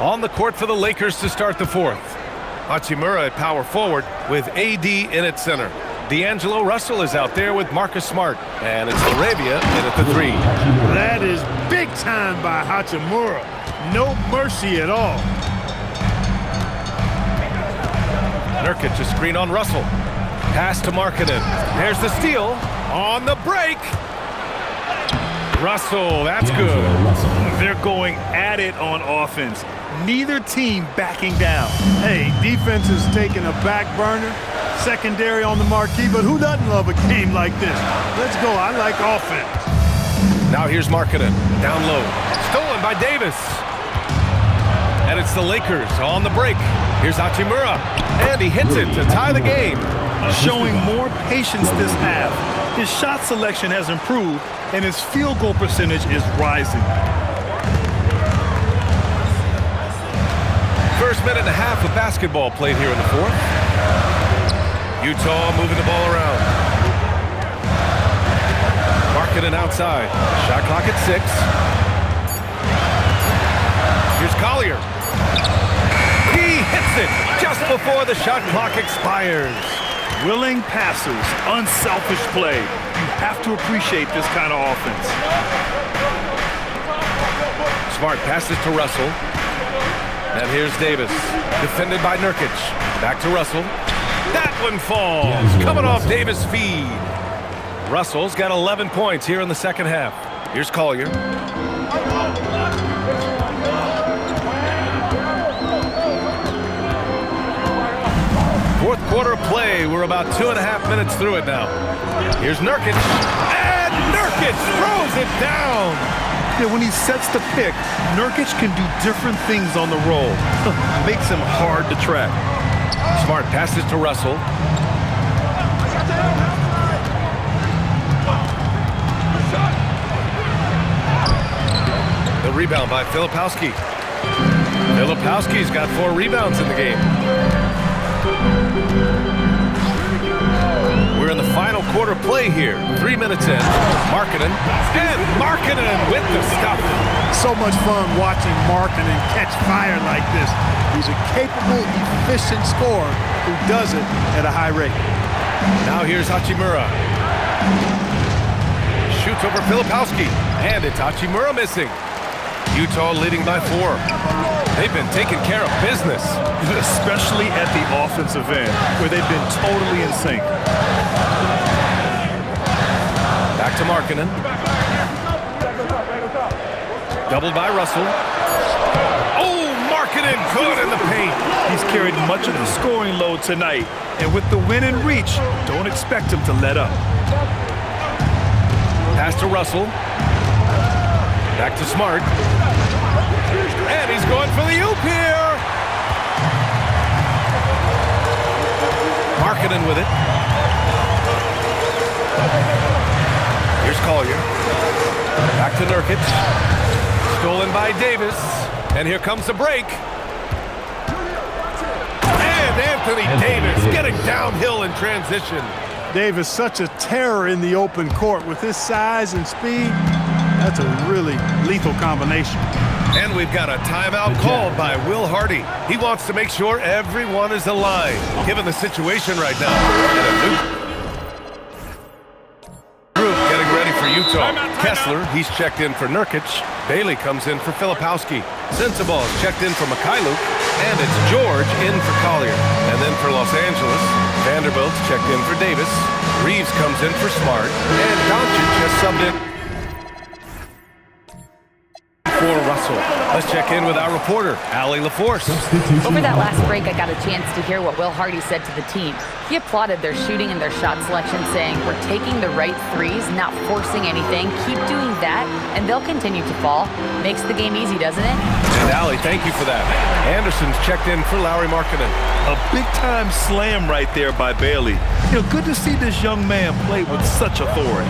On the court for the Lakers to start the fourth. Hachimura at power forward with AD in at center. D'Angelo Russell is out there with Marcus Smart. And it's Arabia in at the three. That is big time by Hachimura. No mercy at all. Nurkic a screen on Russell. Pass to Markkanen. There's the steal. On the break. Russell, that's good. They're going at it on offense. Neither team backing down. Hey, defense is taking a back burner. Secondary on the marquee, but who doesn't love a game like this? Let's go. I like offense. Now here's Markkanen. Down low. Stolen by Davis. And it's the Lakers on the break. Here's Hachimura. And he hits it to tie the game. Showing more patience this half. His shot selection has improved, and his field goal percentage is rising. First minute and a half of basketball played here in the fourth. Utah moving the ball around. Markkanen outside. Shot clock at 6. Here's Collier. He hits it just before the shot clock expires. Willing passers, unselfish play. You have to appreciate this kind of offense. Smart passes to Russell. And here's Davis. Defended by Nurkic. Back to Russell. That one falls. Coming off Davis' feed. Russell's got 11 points here in the second half. Here's Collier. Fourth quarter play. We're about 2.5 minutes through it now. Here's Nurkic. And Nurkic throws it down. Yeah, when he sets the pick, Nurkic can do different things on the roll. Makes him hard to track. Smart passes to Russell. The rebound by Filipowski. Filipowski's got 4 rebounds in the game. We're in the final quarter play here. 3 minutes in. Markkanen. And Markkanen with the stuff. So much fun watching Markkanen catch fire like this. He's a capable, efficient scorer who does it at a high rate. Now here's Hachimura. Shoots over Filipowski. And it's Hachimura missing. Utah leading by 4. They've been taking care of business. Especially at the offensive end, where they've been totally in sync. Back to Markkanen. Doubled by Russell. Oh, Markkanen good in the paint. He's carried much of the scoring load tonight, and with the win in reach, don't expect him to let up. Pass to Russell. Back to Smart. And he's going for the oop here. Markkanen with it. Here's Collier. Back to Nurkic. Stolen by Davis. And here comes the break. And Anthony Davis getting downhill in transition. Davis, such a terror in the open court with his size and speed. That's a really lethal combination. And we've got a timeout called by Will Hardy. He wants to make sure everyone is aligned, given the situation right now. And a new group getting ready for Utah. Kessler, he's checked in for Nurkic. Bailey comes in for Filipowski. Sensabaugh is checked in for Mikhailuk. And it's George in for Collier. And then for Los Angeles, Vanderbilt's checked in for Davis. Reeves comes in for Smart. And Doncic has subbed in for Russell. Let's check in with our reporter, Allie LaForce. Over that last break, I got a chance to hear what Will Hardy said to the team. He applauded their shooting and their shot selection, saying, "We're taking the right threes, not forcing anything. Keep doing that, and they'll continue to fall." Makes the game easy, doesn't it? And Allie, thank you for that. Anderson's checked in for Lauri Markkanen. A big-time slam right there by Bailey. You know, good to see this young man play with such authority.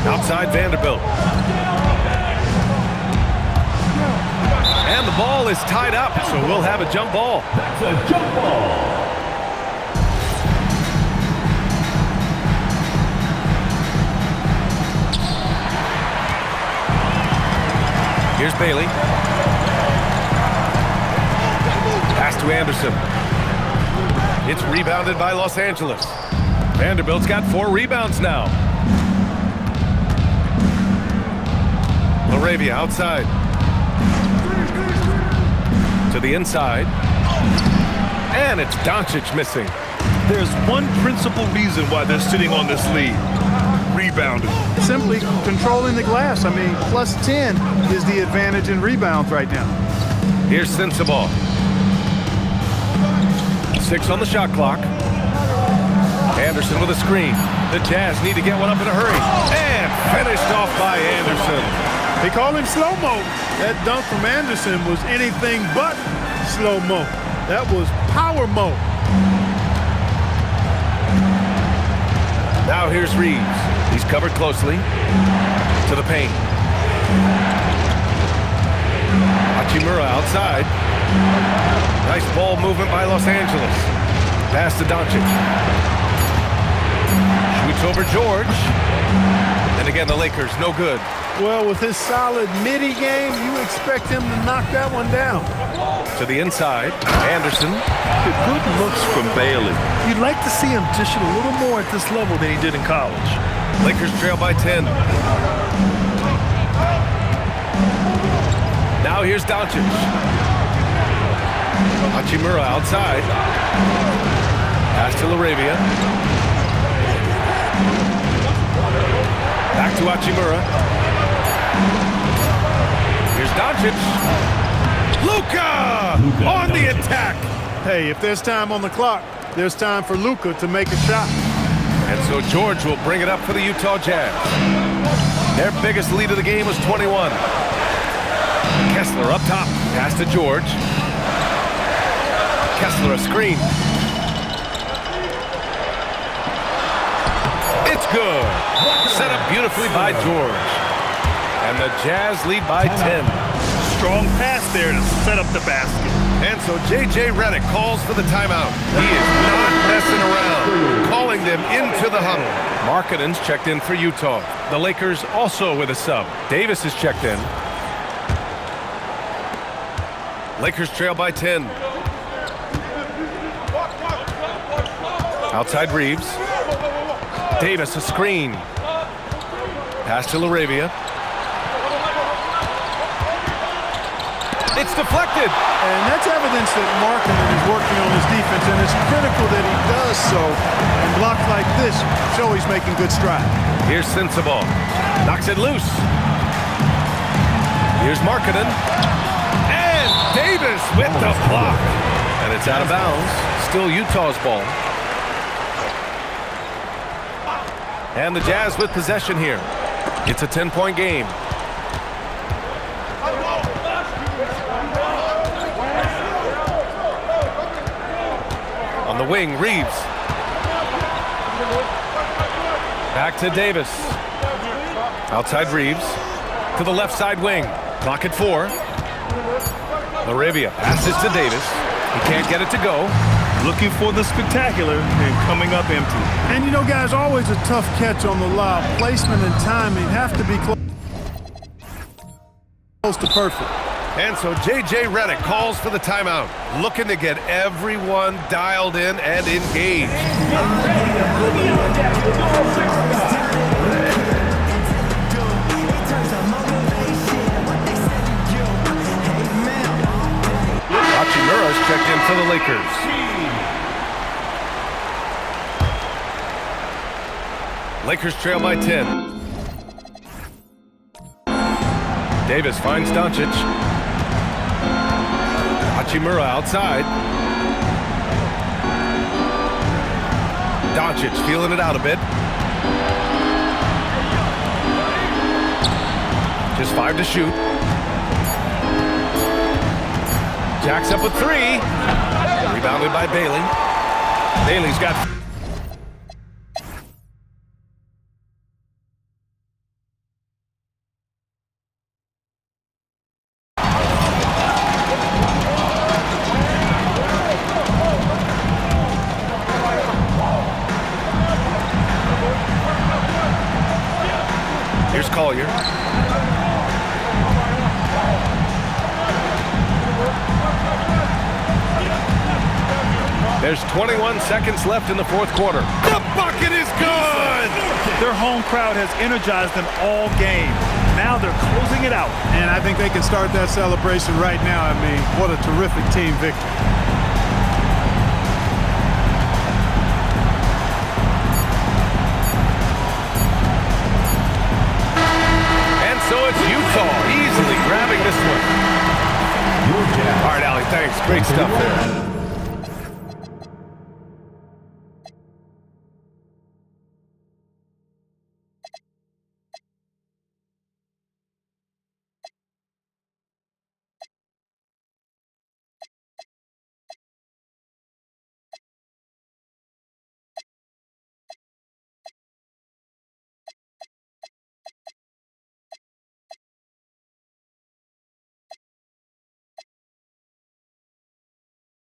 Outside Vanderbilt. And the ball is tied up, so we'll have a jump ball. That's a jump ball. Here's Bailey. Pass to Anderson. It's rebounded by Los Angeles. Vanderbilt's got 4 rebounds now. LaRavia outside. To the inside. And it's Doncic missing. There's one principal reason why they're sitting on this lead. Rebounding. Simply controlling the glass. I mean, plus 10 is the advantage in rebounds right now. Here's Sensabaugh. 6 on the shot clock. Anderson with a screen. The Jazz need to get one up in a hurry. And finished off by Anderson. They call him slow-mo. That dunk from Anderson was anything but slow-mo. That was power-mo. Now here's Reeves. He's covered closely. To the paint. Hachimura outside. Nice ball movement by Los Angeles. Pass to Doncic. Shoots over George. And again, the Lakers, no good. Well, with his solid midi game, you expect him to knock that one down. To the inside, Anderson. Good looks from Bailey. You'd like to see him dish it a little more at this level than he did in college. Lakers trail by 10. Now here's Doncic. Hachimura outside. Pass to LaRavia. Back to Hachimura. Here's Doncic. Luka on the attack. Hey, if there's time on the clock, there's time for Luka to make a shot. And so George will bring it up for the Utah Jazz. Their biggest lead of the game was 21. Kessler up top. Pass to George. Kessler a screen. It's good. Set up beautifully by George. And the Jazz lead by 10. Strong pass there to set up the basket. And so J.J. Redick calls for the timeout. He is not messing around, calling them into the huddle. Markkanen's checked in for Utah. The Lakers also with a sub. Davis is checked in. Lakers trail by 10. Outside Reeves. Davis a screen. Pass to LaRavia. It's deflected. And that's evidence that Markkanen is working on his defense, and it's critical that he does so. And blocks like this show he's making good strides. Here's Sensabaugh. Knocks it loose. Here's Markkanen. And Davis with the block. And it's out of bounds. Still Utah's ball. And the Jazz with possession here. It's a 10-point game. On the wing, Reeves. Back to Davis. Outside Reeves. To the left side wing. Clock at 4. LaRavia passes to Davis. He can't get it to go. Looking for the spectacular and coming up empty. And you know, guys, always a tough catch on the lob. Placement and timing have to be close to perfect. And so J.J. Redick calls for the timeout, looking to get everyone dialed in and engaged. Hachimura's checked in for the Lakers. Lakers trail by 10. Davis finds Doncic. Hachimura outside. Doncic feeling it out a bit. Just 5 to shoot. Jacks up with 3. Rebounded by Bailey. Bailey's got... Here's Collier. There's 21 seconds left in the fourth quarter. The bucket is good! Their home crowd has energized them all game. Now they're closing it out. And I think they can start that celebration right now. I mean, what a terrific team victory. And so it's Utah easily grabbing this one. All right, Allie, thanks. Great stuff there.